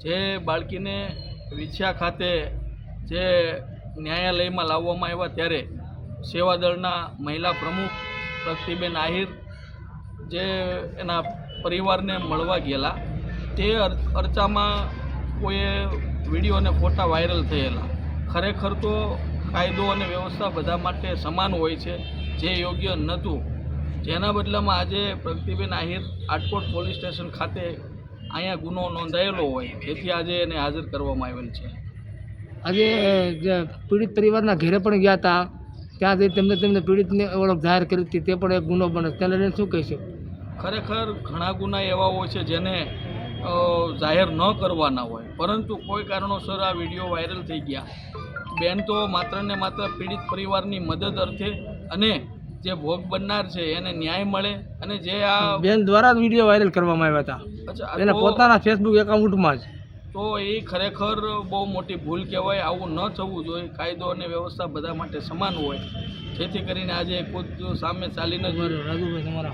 જે બાળકીને વિછ્યા ખાતે જે ન્યાયાલયમાં લાવવામાં આવ્યા ત્યારે સેવાદળના મહિલા પ્રમુખ પ્રગતિબેન આહિર જે એના પરિવારને મળવા ગયેલા તે અર્ચામાં કોઈએ વિડીયો અને ફોટા વાયરલ થયેલા. ખરેખર તો કાયદો અને વ્યવસ્થા બધા માટે સમાન હોય છે, જે યોગ્ય નહોતું. જેના બદલામાં આજે પ્રગતિબેન આહિર આટકોટ પોલીસ સ્ટેશન ખાતે અહીંયા ગુનો નોંધાયેલો હોય જેથી આજે એને હાજર કરવામાં આવેલ છે. આજે જે પીડિત પરિવારના ઘરે પણ ગયા હતા, ત્યાં જઈ તેમને પીડિતની ઓળખ જાહેર કરી હતી, તે પણ એક ગુનો બને. તેને લઈને શું કહીશું? ખરેખર ઘણા ગુના એવા હોય છે જેને જાહેર ન કરવાના હોય, પરંતુ કોઈ કારણોસર આ વિડીયો વાયરલ થઈ ગયા. બેન તો માત્ર ને માત્ર પીડિત પરિવારની મદદ અર્થે અને જે ભોગ બનનાર છે એને ન્યાય મળે અને જે આ બેન દ્વારા વિડીયો વાયરલ કરવામાં આવ્યા હતા, અચ્છા એને પોતાના ફેસબુક એકાઉન્ટમાં જ. તો એ ખરેખર બહુ મોટી ભૂલ કહેવાય. આવું ન થવું જોઈએ. કાયદો અને વ્યવસ્થા બધા માટે સમાન હોય, જેથી કરીને આજે ખુદ સામે ચાલીને રાજુભાઈ તમારા